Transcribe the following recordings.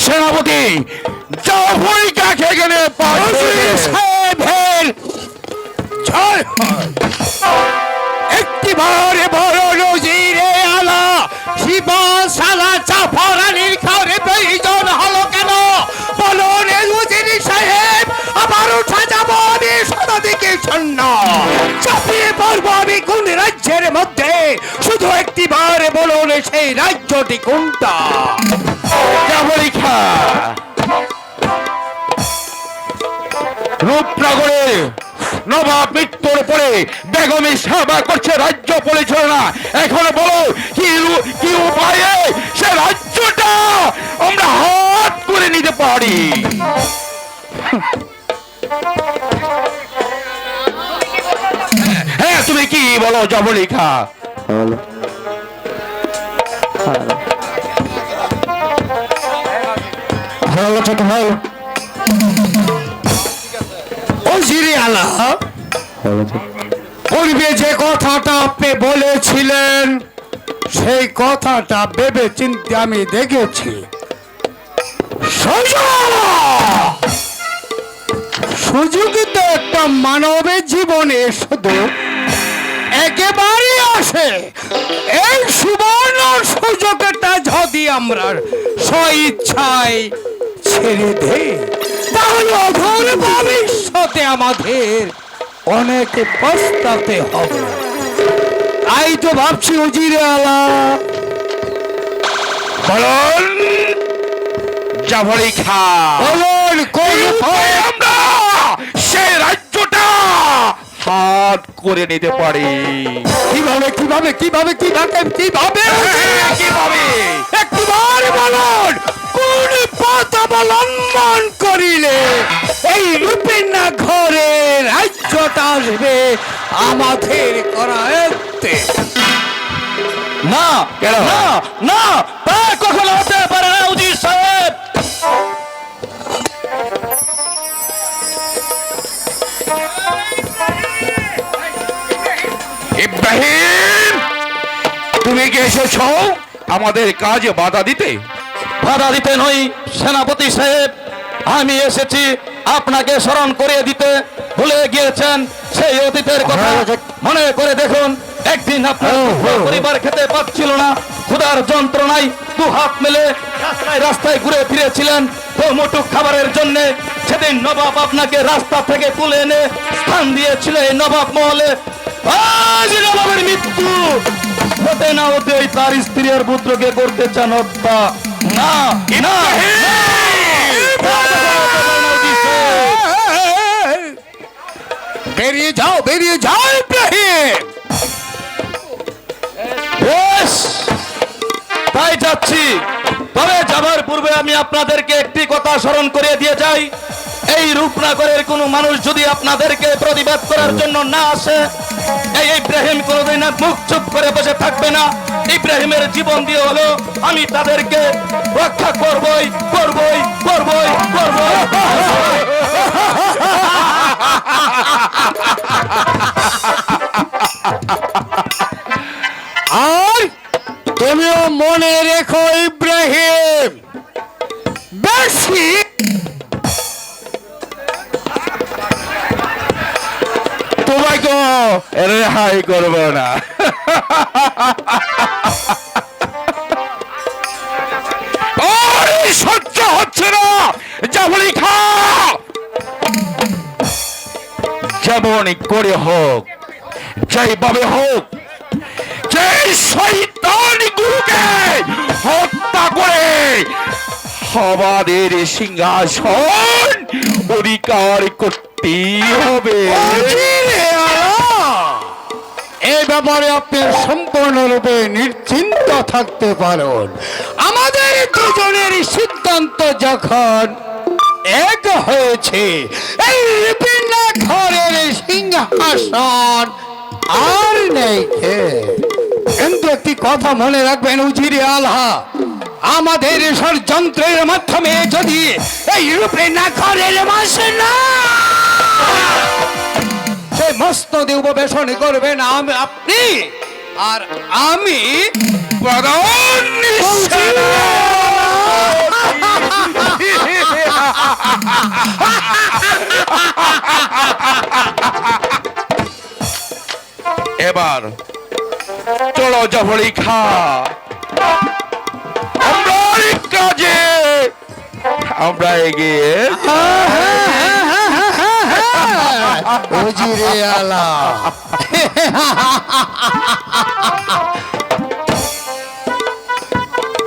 সেনাপতি জাফরিকা এখানে একটিবারে বড় নজিরে আলা শিবা সালা জাফরানির খাওয়ারে প্রয়োজন হলো কেন বলুন উজির সাহেব আবার উঠা যাবো আমি সদাদিকে সৈন্য চাপিয়ে পড়বো আমি কোন রাজ্যের মধ্যে শুধু একটিবার বলুন সেই রাজ্যটি কোনটা জাফরিকা রূপনগরে নবাব মৃত্যুর পরে বেগমের সেবা করছে, রাজ্য পরিচালনা। এখন বলো কি উপায়ে সে রাজ্যটা আমরা হাত করে নিতে পারি? হ্যাঁ, তুমি কি বলো জাফরিকা? পূর্বে যে কথাটা আপনি বলেছিলেন সেই কথাটা ভেবে চিন্তে আমি দেখেছি। সুযোগ তো একটা মানবের জীবনে শুধু একেবারে আসে। এই সুবর্ণ সুযোগটা যদি আমরা স্বইচ্ছায় ছেড়ে দেই তাহলে অধর ভবিষ্যতে আমাদের অনেক পস্তাতে হবে। তাই তো ভাবছি উজিরে আলা বলুন জাফরিকা, বলুন কোন আমরা সেই রাজ্যটা হাত করে নিতে পারি? কিভাবে কিভাবে কিভাবে কিভাবে কিভাবে কিভাবে একবার বলুন কোন পথ অবলম্বন করিলে এই রূপেনা ঘরে রাজ্যটা আসবে আমাদের করায়ত্তে? না না না, তা কখনো হতে পারে না উজির সাহেব। ইব্রাহিম, তুমি কি এসেছো আমাদের কাজে বাধা দিতে? বাধা দিতে নই সেনাপতি সাহেব, আমি এসেছি আপনাকে স্মরণ করিয়ে দিতে। ভুলে গিয়েছেন সেই অতীতের কথা? মনে করে দেখুন, একদিন আপনার পরিবার খেতে পাচ্ছিল না, ক্ষুধার যন্ত্রণায় দু হাত মেলে রাস্তায় রাস্তায় ঘুরে ফিরেছিলেন তো মুঠো খাবারের জন্য। সেদিন নবাব আপনাকে রাস্তা থেকে তুলে এনে স্থান দিয়েছিল এই নবাব মহলে। আজ নবাবের মৃত্যু হতে না হতেই তার স্ত্রী আর পুত্রকে করতে চান হত্যা। না না, বেরিয়ে যাও বেরিয়ে যাও ইব্রাহিম। বেশ, তাই যাচ্ছি। তবে যাবার পূর্বে আমি আপনাদেরকে একটি কথা স্মরণ করিয়ে দিয়ে যাই। এই রূপনগরের কোনো মানুষ যদি আপনাদেরকে প্রতিবাদ করার জন্য না আসে, এই ইব্রাহিম কোনোদিন মুখ চুপ করে বসে থাকবে না। ইব্রাহিমের জীবন দিয়ে হলো আমি তাদেরকে রক্ষা করবই করবই করবই করবই। আর তুমিও মনে রেখো ইব্রাহিম, বেশি তোমাকে রেহাই করবো না। সহ্য হচ্ছে না জাফরিকা। যেমন করে হোক, যেভাবে হোক, যে শয়তান গুরুকে হত্যা করে আমাদের সিংহাসন অধিকার করতেই হবে। এই ব্যাপারে আপনি সম্পূর্ণরূপে নিশ্চিন্ত থাকতে পারেন। আমাদের দুজনের সিদ্ধান্ত যখন এক হয়েছে, এই বিভিন্ন ঘরের সিংহাসন আর নেই। কিন্তু একটি কথা মনে রাখবেন উজিরে আলা, আমাদের ষড়যন্ত্রের মাধ্যমে যদি এই রূপে না ঘরের মাসে না সে মস্তদে উপবেশন করবেন আপনি আর আমি প্রধান এবার চলো জাফরি খা, আমরা আরেক কাজে আমরা এগিয়ে উজিরে আলা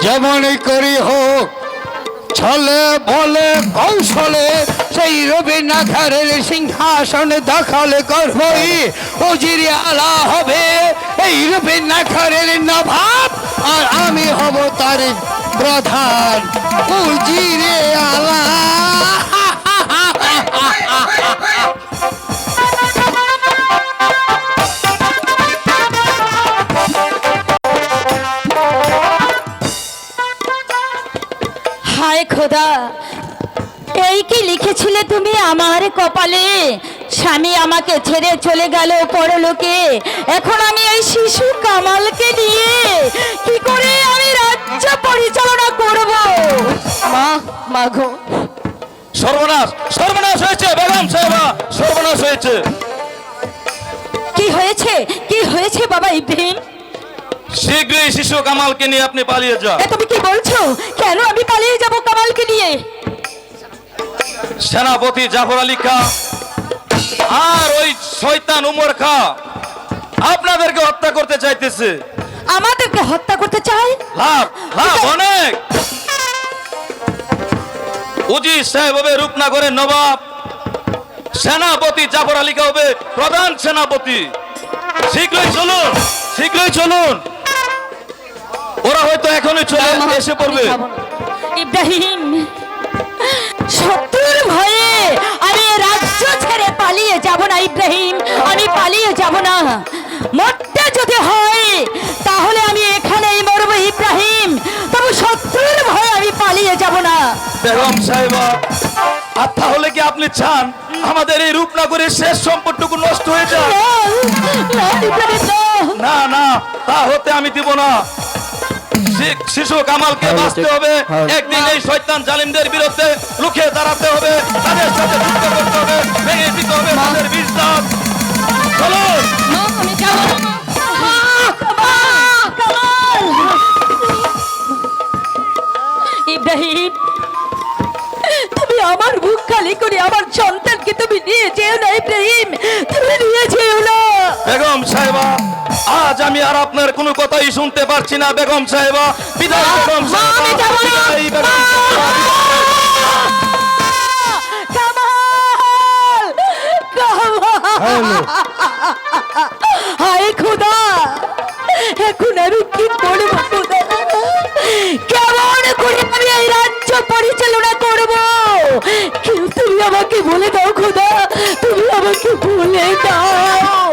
যেমনই করি হোক ছলে বলে কৌশলে সেই রবীন্দ্রনাথের সিংহাসনে দখল করবই। উজিরে আলা হবে এই রবীন্দ্রনাথের নবাব, আর আমি হব তার প্রধান। উজিরে আলা হায় খোদা, এই কি লিখেছিলে তুমি আমার কপালে? স্বামী আমাকে ছেড়ে চলে গেল পরলোকে, এখন আমি এই শিশু কামালকে নিয়ে কি করে আমি রাজ্য পরিচালনা করব? মা, মাগো, সর্বনাশ, সর্বনাশ হয়েছে বেগম সাহেবা, সর্বনাশ হয়েছে। কি হয়েছে? কি হয়েছে বাবা ইব্রাহিম? শীঘ্রই শিশু কামালকে নিয়ে আপনি পালিয়ে যান। এ তুমি কি বলছো? কেন আমি পালিয়ে যাব কামালকে নিয়ে? সেনাপতি জাফর আলী খা আর ওই শয়তান উমর খা আপনাদেরকে হত্যা করতে চাইতেছে। আমাদেরকে হত্যা করতে চায়? লাভ লাভ অনেক। উজির সাহেব হবে রূপনগরের নবাব, সেনাপতি জাফর আলী খা হবে প্রধান সেনাপতি। শীঘ্রই চলুন, শীঘ্রই চলুন, ওরা হয়তো এখনই চলে এসে পড়বে। ইব্রাহিম, শত্রুর ভয়ে আমি এ রাজ্য ছেড়ে পালিয়ে যাব না ইব্রাহিম, আমি পালিয়ে যাব না। মরতে যদি হয় তাহলে আমি এখানেই মরবো ইব্রাহিম, তবু শত্রুর ভয়ে আমি পালিয়ে যাব না। বেগম সাহেবা, আর তাহলে কি আপনি চান আমাদের এই রূপনগরের শেষ সম্পদটুকু নষ্ট হয়ে যায়? না, ইব্রাহিম, না। না না, তা হতে আমি দিব না। শিশু কামালকে বাঁচতে হবে, একদিন এই শয়তান জালিমদের বিরুদ্ধে রুখে দাঁড়াতে হবে, তাদের সাথে যুদ্ধ করতে হবে, ভেঙে দিতে হবে তাদের বিশ্বাস। চলো মা, আমি যাব না। কামাল! ইব্রাহিম, তুমি আমার বুক খালি করে আমার সন্তানকে তুমি নিয়ে যেও না ইব্রাহিম, তুমি নিয়ে যেও না। বেগম সাহেবা, আজ আমি আর আপনার কোনো কথাই শুনতে পারছি না। বেগম সাহেবা বিদায়, বেগম মা, সাহেবা আমি যাব না। বিদায়, বেগম মা! কামাল! কামাল! হায় খোদা, এখন আমি কি করবো খোদা? কেমন করে আমি এই রাজ্য পরিচালনা করব? কেউ তুমি আমাকে বলে দাও খোদা, তুমি আমাকে বলে দাও।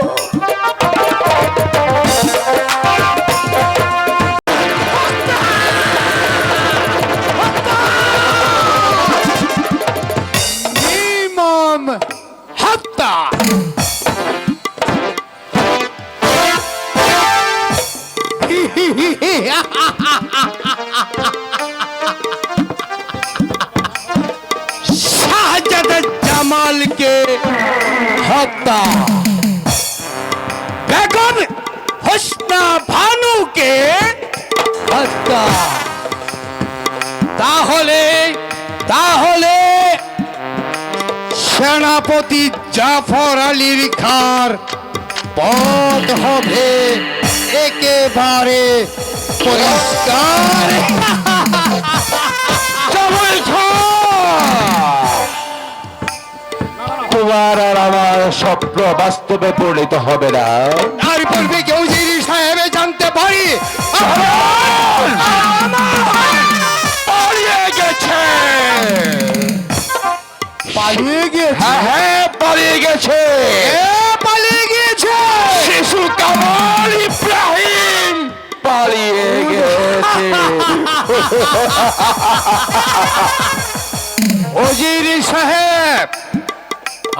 নির্মম হত্যা। শাহজাদা জামালকে হত্যা, বেগম হোসনা ভানুকে হত্যা। তাহলে তাহলে সেনাপতি জাফর আলীর খার পথ হবে একেবারে পরিষ্কার। তোমার আর আমার স্বপ্ন বাস্তবে পরিণত হবে না। আর পূর্বে কেউ জিরি সাহেবে জানতে পারি পালিয়ে গেছে, পালিয়ে গিয়েছে। হ্যাঁ হ্যাঁ পালিয়ে গেছে, পালিয়ে গিয়েছে শিশু কামাল ইব্রাহিম পালিয়ে গেছে। ওজিরি সাহেব,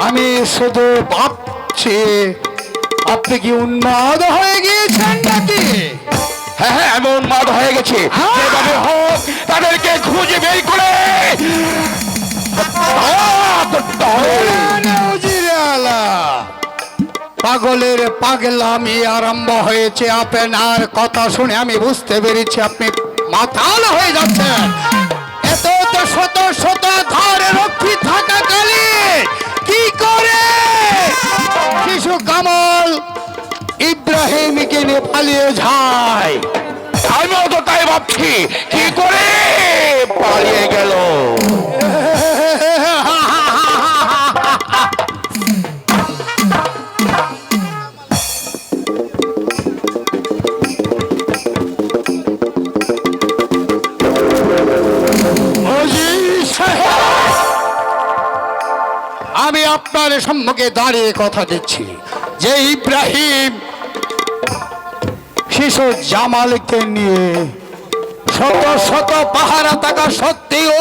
আমি শুধু ভাবছি আপনি কি উন্মাদ হয়ে গিয়েছেন নাকি? হ্যাঁ হ্যাঁ আমি উন্মাদ হয়ে গেছি। যেভাবে হোক তাদেরকে খুঁজে বের করে উজিরে আলা, পাগলের পাগলামি আরম্ভ হয়েছে। আপনার কথা শুনে আমি বুঝতে পেরেছি আপনি মাতাল হয়ে যাচ্ছেন। এত তো শত শত ধারে রক্ষী থাকাকালে কি করে শিশু কামাল ইব্রাহিমকে নিয়ে পালিয়ে যায়? আমিও তো তাই ভাবছি, কি করে পালিয়ে গেল। আমি আপনার সম্মুখে দাঁড়িয়ে কথা দিচ্ছি যে ইব্রাহিম শিশু জামালকে নিয়ে শত শত পাহারা থাকা সত্ত্বেও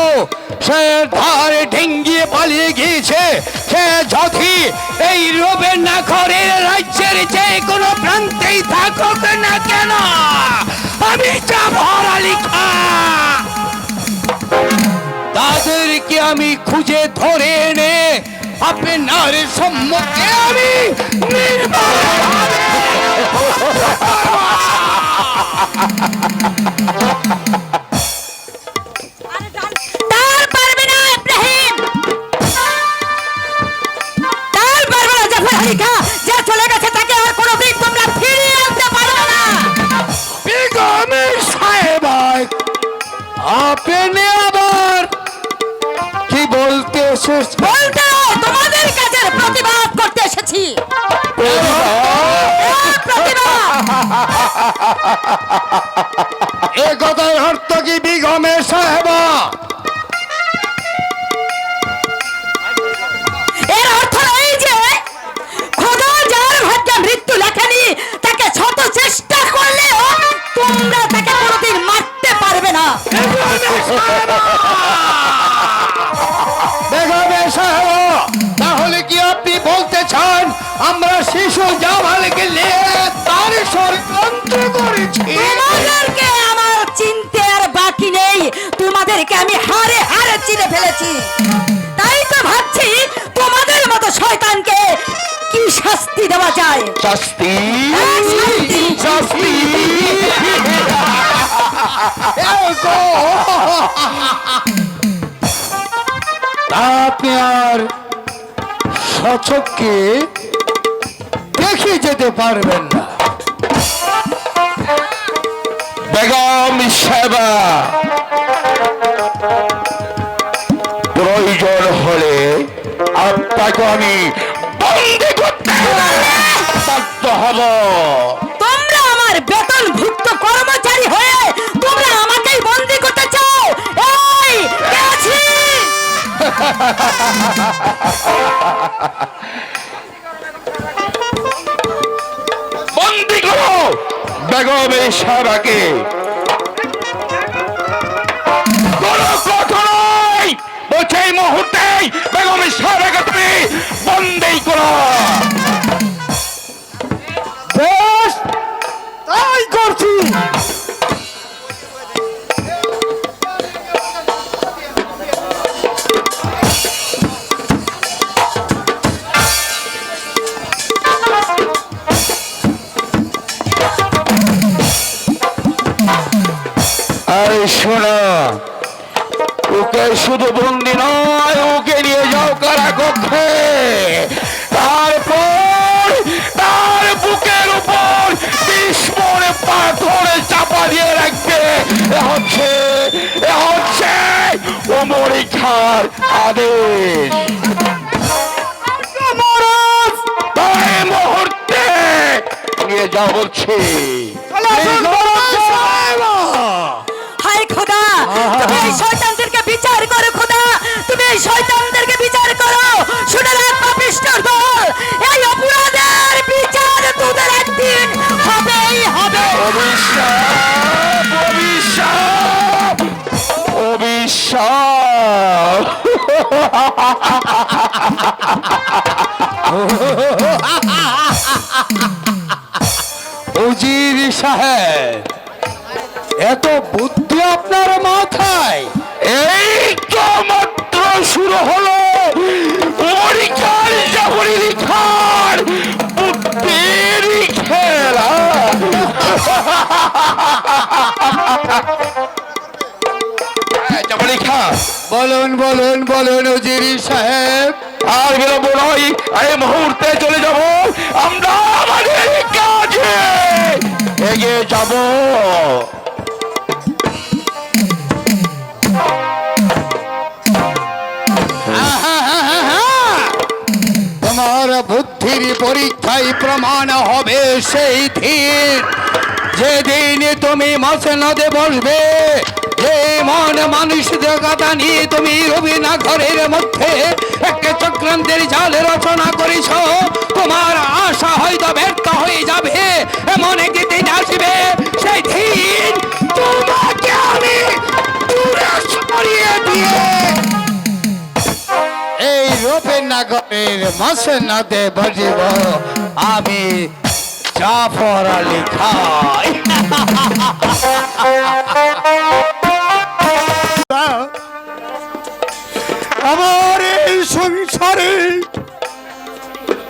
সে ধারে ঢেঙ্গিয়ে পালিয়ে গিয়েছে। সে যদি এই রবের নাখরের রাজ্যের যে কোনো প্রান্তেই থাকুক না কেন, আমি জাফর আলী খান তাদেরকে আমি খুঁজে ধরে এনে আপনার সম্মুখে আমি তার পারবে না ইব্রাহিম, তার পারবে না জাফর আলী খাঁ। যে চলে গেছে তাকে আর কোনোদিন তোমরা ফিরিয়ে আনতে পারবে না। বেগমের সাহেবা, আপনি আবার কি বলতে এসেছেন? বলতে তোমাদের কাজের প্রতিবাদ করতে এসেছি। প্রতিবাদ। এ কথার অর্থ কি বেগমের সাহেবা? এর অর্থ এই যে খোদা যার ভাগ্যে মৃত্যু লেখেনি তাকে শত চেষ্টা করলেও তোমরা তাকে কোনোদিন মারতে পারবে না। বেগমের সাহেবা, তাহলে কি আপনি বলতে চান আমরা শিশু জামালকে নিয়ে তার ষড়যন্ত্র করেছি? তোমাদেরকে আমার চিনতে আর বাকি নেই। তোমাদেরকে আমি হারে হারে চিনে ফেলেছি। তাই তো ভাবছি তোমাদের মতো শয়তানকে কি শাস্তি দেওয়া যায়। শাস্তি, হ্যাঁ, শাস্তি। শাস্তি। এই গো! আপনি আর সচককে দেখে যেতে পারবেন না। বেগম সাহেবা, প্রয়োজন হলে আপনাকে আমি বন্দি করতে বাধ্য হব। তোমরা আমার বেতনভুক্ত কর্মচারী হয়ে তোমরা আমাকেই বন্দি করতে চাও? এই কে আছিস? বন্দি করো বেগমের সাহেবাকে। কোনো কথা নয়, বলছে এই মুহূর্তেই বেগমের সাহেবাকে তুমি বন্দি করো। বেশ, তাই করছি। আরে শোনো, ওকে শুধু বন্দি নয়, ওকে নিয়ে যাও কারাকক্ষে। তারপর তার বুকের উপর 20 মণ পাথর চাপা দিয়ে রাখবে। এ হচ্ছে ওমর খাঁর আদেশ। তাই মুহূর্তে নিয়ে যাও বলছি। হায় খোদা, তুমি এই শয়তানদেরকে বিচার করো। খোদা, তুমি এই শয়তানদেরকে বিচার করো। শুনে রাখ পাপিষ্ঠর দল, এই অপরাধের বিচার তোদের একদিন হবেই হবে। অভিশাপ, অভিশাপ, অভিশাপ। উজির সাহেব, এত বুদ্ধি আপনার মাথায়? এই তো মাত্র শুরু হলো পরীক্ষার জবরিখার বুদ্ধির খেলা। জবরিখা, বলুন বলুন বলুন উজির সাহেব। আর বিলম্ব নয়, এই মুহূর্তে চলে যাব আমরা আমাদের কাজে এগিয়ে যাব। তোমার বুদ্ধির পরীক্ষায় প্রমাণ হবে সেই দিন, যেদিন তুমি মসনদে বসবে। যে মন মানসিকতা নিয়ে তুমি রবীনা ঘরের মধ্যে একটা চক্রান্তের জাল রচনা করেছ, তোমার আশা হয়তো ব্যর্থ হয়ে যাবে। এমন একটি দিন আসবে, সেই দিন তোমাকে আমি দূরে সরিয়ে দিয়ে এই রূপের নগরের মসনদে বসিব আমি, জাফর আলী খান। আমার এই সংসারে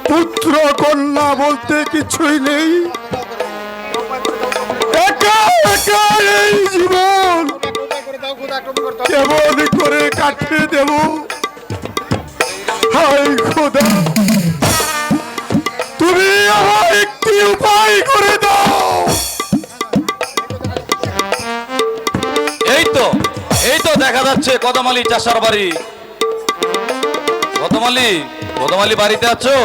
পুত্র কন্যা বলতে কিছুই নেই। একা একা এই জীবন কেমন করে কাটিয়ে দেব? হায় খোদা, তুমি আমার একটি উপায় করে দাও। এই তো দেখা যাচ্ছে কদমালি চাষার বাড়ি। কদমালি বাড়িতে আছো?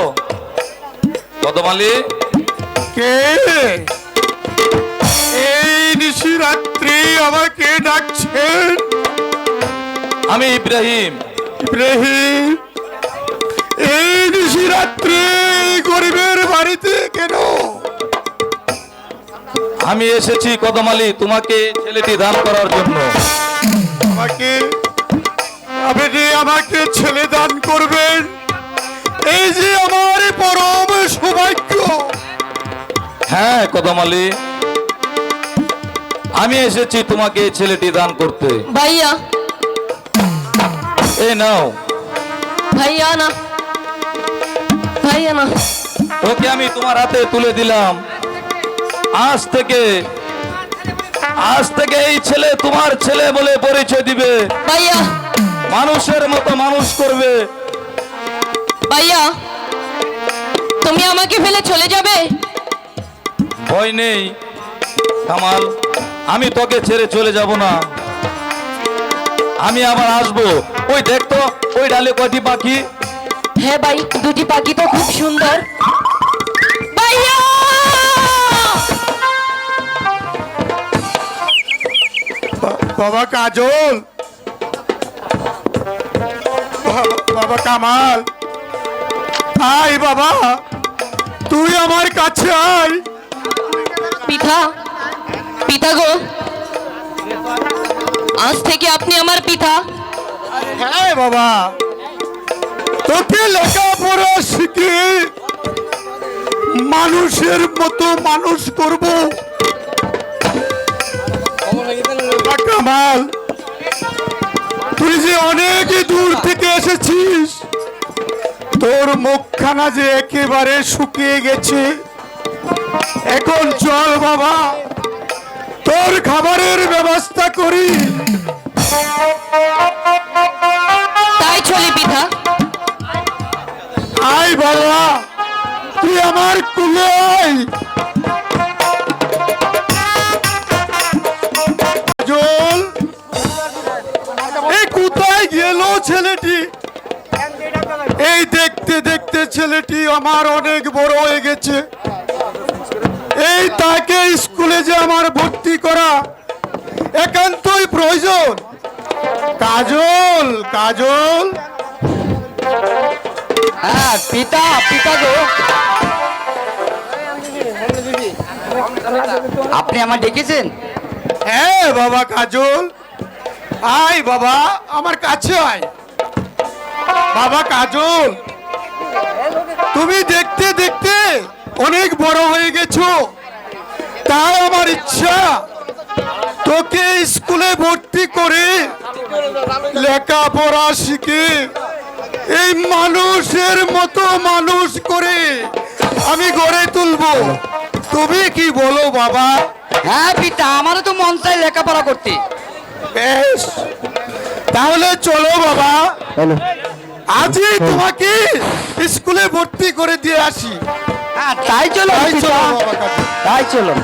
কদমালি, কে এই নিশিরাত্রি আমাকে ডাকছেন? আমি ইব্রাহিম। ইব্রাহিম, এই নিশিরাত্রি গরিবের বাড়িতে কেন? আমি এসেছি কদমালি তোমাকে ছেলেটি দান করার জন্য। আপনি আমাকে ছেলে দান করবেন? এই যে আমার পরম সৌভাগ্য। হ্যাঁ কদমালি, আমি এসেছি তোমাকে এই ছেলেটি দান করতে। ভাইয়া, এই নাও। ভাইয়া না, ভাইয়া না। ওকে আমি তোমার হাতে তুলে দিলাম। আজ থেকে এই ছেলে তোমার ছেলে বলে পরিচয় দিবে, ভাইয়া, মানুষের মতো মানুষ করবে। ভাইয়া, তুমি আমাকে ফেলে চলে যাবে? ভয় নেই কামাল, আমি তোকে ছেড়ে চলে যাব না। আমি আবার আসবো। ওই দেখতো ওই ডালে কয়টি পাখি? হ্যাঁ ভাই, দুটি পাখি তো খুব সুন্দর। ভাইয়া, বাবা কাজল, বাবা কামাল, আয় বাবা, তুই আমার কাছে আয়। পিতা গো, আজ থেকে আপনি আমার পিতা। হ্যাঁ বাবা, তোকে লেখাপড়া শিখে মানুষের মতো মানুষ করব। কামাল, তুই যে অনেক দূর থেকে এসেছিস, তোর মুখখানা যে একেবারে শুকিয়ে গেছে। এখন চল বাবা, তোর খাবারের ব্যবস্থা করি। তাই চলি পিতা। আয় বাবা, তুই আমার কুলে আয়। কাজল, এই কোথায় গেল ছেলেটি? এই দেখতে দেখতে ছেলেটি আমার অনেক বড় হয়ে গেছে। এই তাকে স্কুলে যে আমার ভর্তি করা একান্তই প্রয়োজন। কাজল, কাজল। হ্যাঁ পিতা গো, আপনি আমার ডেকেছেন? হ্যাঁ বাবা কাজল, আয় বাবা, আমার কাছে আয়। বাবা কাজল, তুমি দেখতে দেখতে অনেক বড় হয়ে গেছো, তাই আমার ইচ্ছা তোকে স্কুলে ভর্তি করে লেখাপড়া শিখে এই মানুষের মতো মানুষ করে আমি গড়ে তুলবো। তুমি কি বলো বাবা? হ্যাঁ পিতা, আমারও তো মন চাই লেখাপড়া করতে। বেশ, তাহলে চলো বাবা, আজই তোমাকে স্কুলে ভর্তি করে দিয়ে আসি। হ্যাঁ তাই চলো তাই চলো পিতা, বাবা কাকা। তাই চলো।